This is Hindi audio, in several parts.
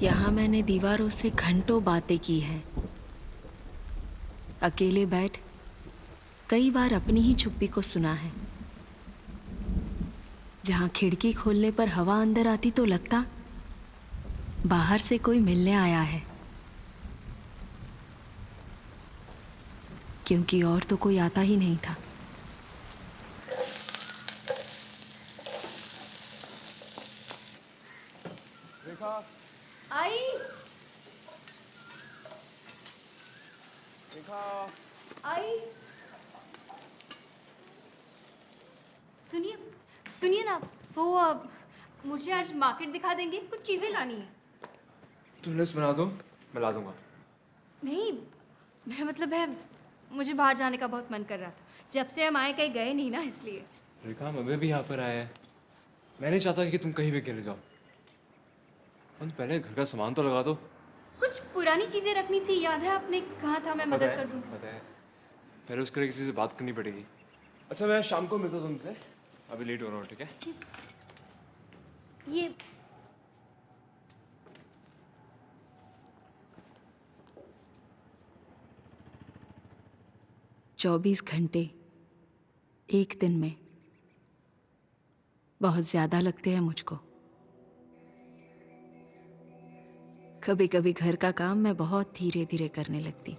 यहाँ मैंने दीवारों से घंटों बातें की हैं। अकेले बैठ कई बार अपनी ही चुप्पी को सुना है। जहाँ खिड़की खोलने पर हवा अंदर आती तो लगता बाहर से कोई मिलने आया है, क्योंकि और तो कोई आता ही नहीं था। रेखा, आई रेखा। आई सुनिए सुनिए ना, वो मुझे आज मार्केट दिखा देंगे? कुछ चीज़ें लानी है। तुम लिस्ट बना दो, मैं ला दूंगा। नहीं, मेरा मतलब है, मुझे बाहर जाने का बहुत मन कर रहा था। जब से हम आए कहीं गए नहीं ना, इसलिए। रेखा, हम अभी भी यहाँ पर आए हैं। मैं नहीं चाहता कि तुम कहीं भी अकेले जाओ। तुम पहले घर का सामान तो लगा दो। कुछ पुरानी चीज़ें रखनी थी, याद है आपने कहा था मैं मदद कर दूंगा। पता है, पहले उसके लिए किसी से बात करनी पड़ेगी। अच्छा, मैं शाम को मिलता हूँ तुमसे। अभी लेट हो रहा हूँ, ठीक है? ये 24 घंटे एक दिन में बहुत ज्यादा लगते हैं मुझको। कभी कभी घर का काम मैं बहुत धीरे धीरे करने लगती,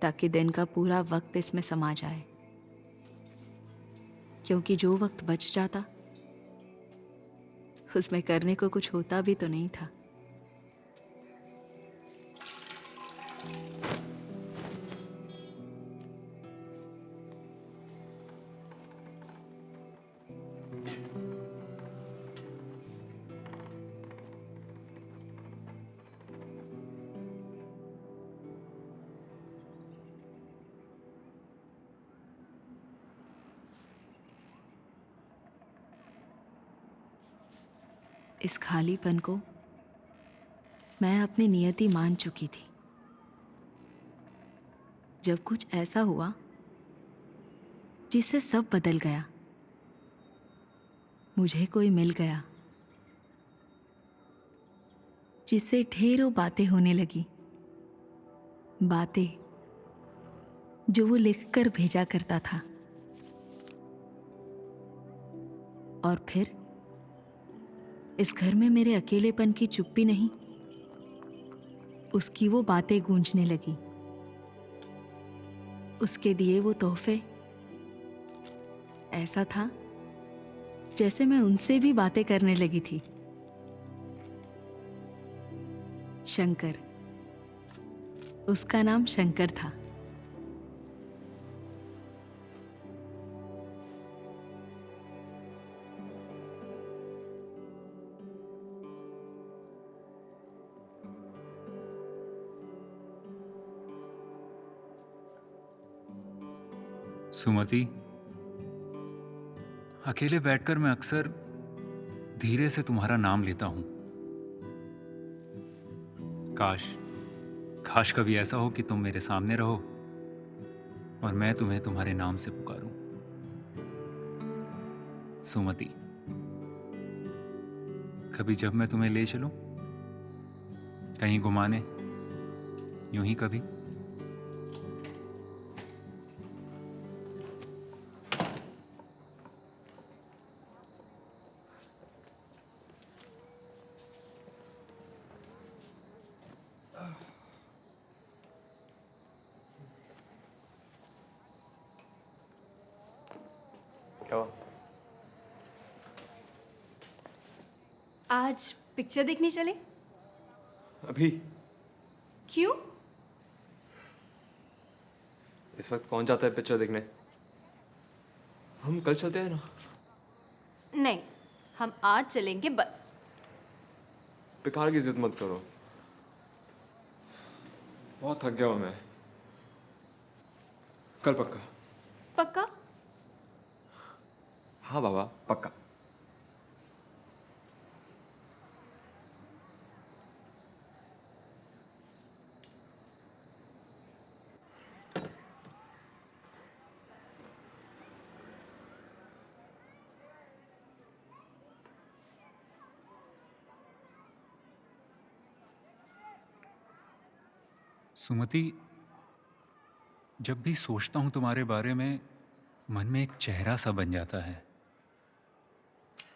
ताकि दिन का पूरा वक्त इसमें समा जाए। क्योंकि जो वक्त बच जाता उसमें करने को कुछ होता भी तो नहीं था। इस खालीपन को मैं अपनी नियति मान चुकी थी। जब कुछ ऐसा हुआ जिससे सब बदल गया, मुझे कोई मिल गया जिससे ढेरों बातें होने लगी। बातें जो वो लिखकर भेजा करता था। और फिर इस घर में मेरे अकेलेपन की चुप्पी नहीं, उसकी वो बातें गूंजने लगी। उसके दिए वो तोहफे, ऐसा था जैसे मैं उनसे भी बातें करने लगी थी। शंकर, उसका नाम शंकर था। सुमति, अकेले बैठकर मैं अक्सर धीरे से तुम्हारा नाम लेता हूं। काश काश कभी ऐसा हो कि तुम मेरे सामने रहो और मैं तुम्हें तुम्हारे नाम से पुकारूं। सुमति, कभी जब मैं तुम्हें ले चलूं कहीं घुमाने, यूं ही कभी। क्या हुआ? आज पिक्चर देखने चले? अभी? क्यों? इस वक्त कौन जाता है पिक्चर देखने? हम कल चलते हैं ना। नहीं, हम आज चलेंगे बस। बेकार की जिद मत करो, बहुत थक गया हूं मैं। कल पक्का। पक्का? हाँ बाबा, पक्का। सुमति, जब भी सोचता हूँ तुम्हारे बारे में, मन में एक चेहरा सा बन जाता है।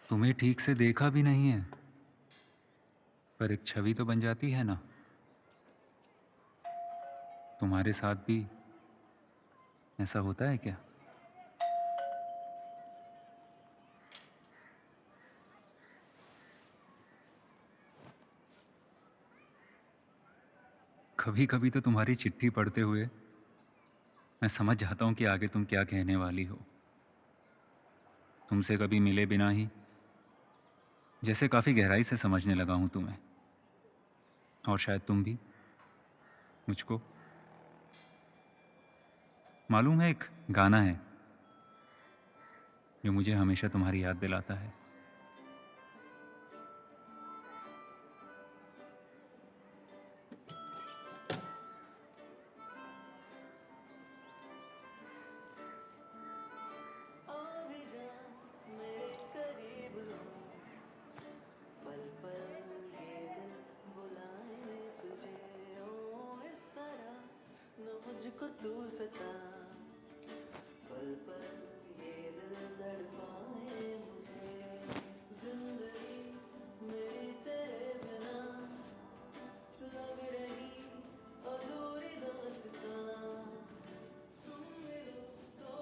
तुम्हें ठीक से देखा भी नहीं है, पर एक छवि तो बन जाती है ना। तुम्हारे साथ भी ऐसा होता है क्या? कभी कभी तो तुम्हारी चिट्ठी पढ़ते हुए मैं समझ जाता हूँ कि आगे तुम क्या कहने वाली हो। तुमसे कभी मिले बिना ही जैसे काफ़ी गहराई से समझने लगा हूँ तुम्हें, और शायद तुम भी मुझको। मालूम है, एक गाना है जो मुझे हमेशा तुम्हारी याद दिलाता है। मुझको तू सता पल पल ये दिल तड़पाए मुझे जिंदगी मेरी तेरे बिना लग रही अधूरी दास्तां तुम मिलो तो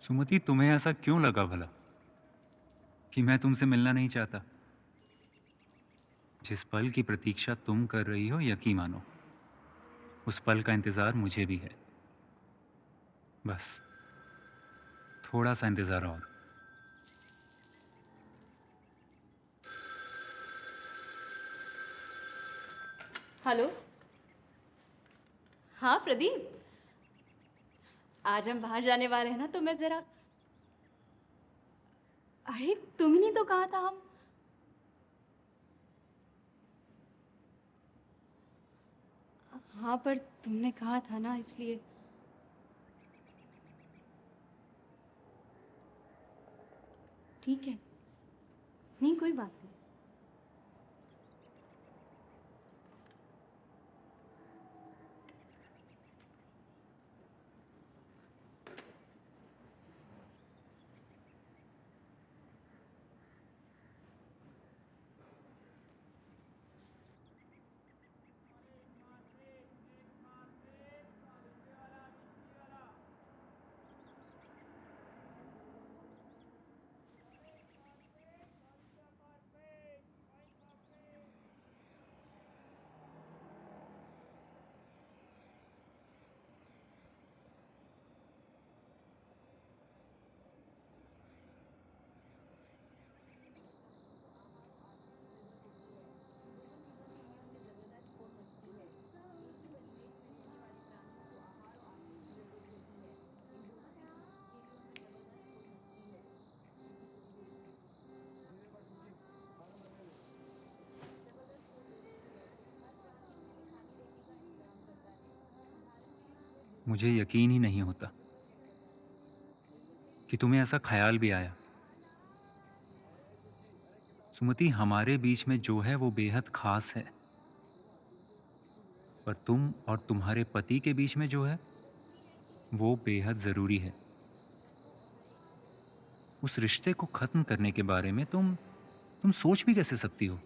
सुमति, तुम्हें ऐसा क्यों लगा भला कि मैं तुमसे मिलना नहीं चाहता? जिस पल की प्रतीक्षा तुम कर रही हो, यकीन मानो उस पल का इंतज़ार मुझे भी है। बस थोड़ा सा इंतज़ार और। हेलो। हाँ प्रदीप, आज हम बाहर जाने वाले हैं ना, तो मैं जरा। अरे तुमने ही तो कहा था हम। हाँ पर तुमने कहा था ना, इसलिए। ठीक है, नहीं कोई बात नहीं। मुझे यकीन ही नहीं होता कि तुम्हें ऐसा ख्याल भी आया। सुमति, हमारे बीच में जो है वो बेहद खास है, पर तुम और तुम्हारे पति के बीच में जो है वो बेहद ज़रूरी है। उस रिश्ते को ख़त्म करने के बारे में तुम सोच भी कैसे सकती हो?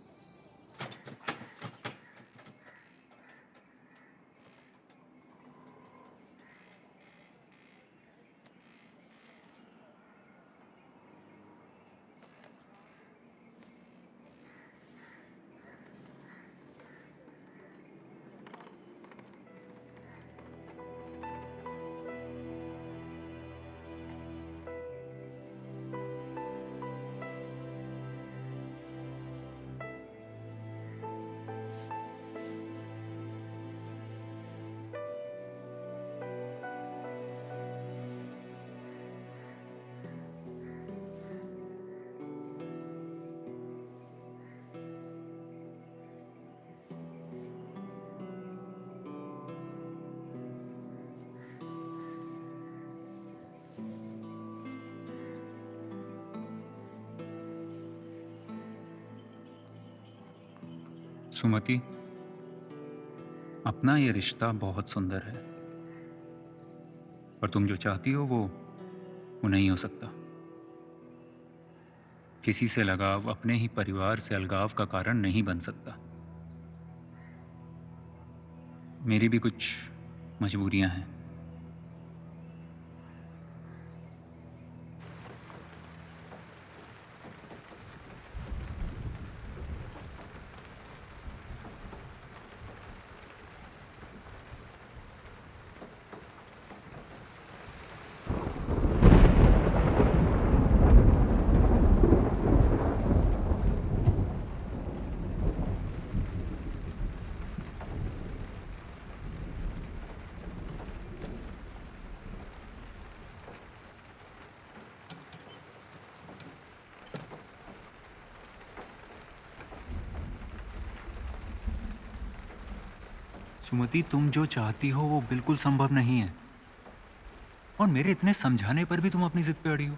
सुमति, अपना ये रिश्ता बहुत सुंदर है, पर तुम जो चाहती हो वो नहीं हो सकता। किसी से लगाव अपने ही परिवार से अलगाव का कारण नहीं बन सकता। मेरी भी कुछ मजबूरियां हैं। सुमति, तुम जो चाहती हो वो बिल्कुल संभव नहीं है, और मेरे इतने समझाने पर भी तुम अपनी जिद पे अड़ी हो।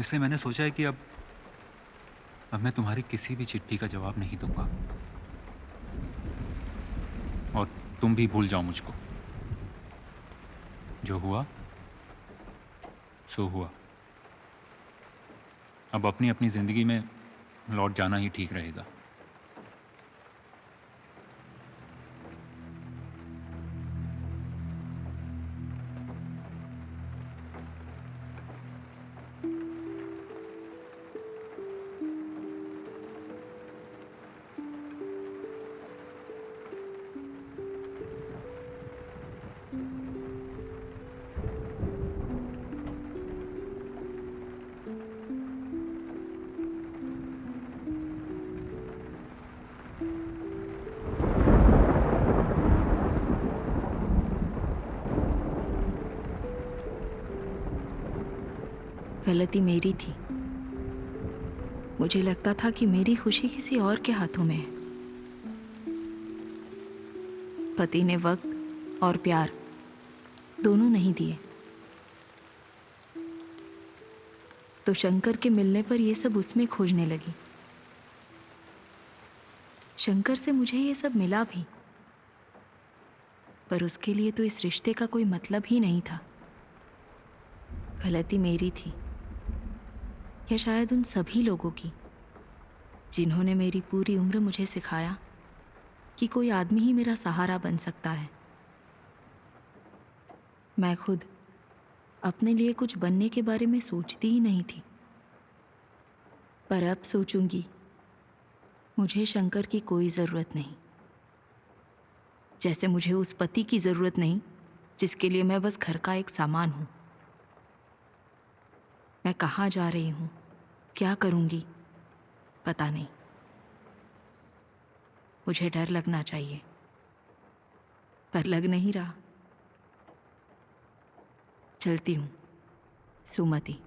इसलिए मैंने सोचा है कि अब मैं तुम्हारी किसी भी चिट्ठी का जवाब नहीं दूंगा, और तुम भी भूल जाओ मुझको। जो हुआ सो हुआ। अब अपनी अपनी जिंदगी में लौट जाना ही ठीक रहेगा। गलती मेरी थी। मुझे लगता था कि मेरी खुशी किसी और के हाथों में है। पति ने वक्त और प्यार दोनों नहीं दिए, तो शंकर के मिलने पर यह सब उसमें खोजने लगी। शंकर से मुझे ये सब मिला भी, पर उसके लिए तो इस रिश्ते का कोई मतलब ही नहीं था। गलती मेरी थी, या शायद उन सभी लोगों की जिन्होंने मेरी पूरी उम्र मुझे सिखाया कि कोई आदमी ही मेरा सहारा बन सकता है। मैं खुद अपने लिए कुछ बनने के बारे में सोचती ही नहीं थी, पर अब सोचूंगी मुझे शंकर की कोई ज़रूरत नहीं, जैसे मुझे उस पति की ज़रूरत नहीं जिसके लिए मैं बस घर का एक सामान हूँ। मैं कहाँ जा रही हूँ, क्या करूँगी, पता नहीं। मुझे डर लगना चाहिए, पर लग नहीं रहा। चलती हूँ, सुमति।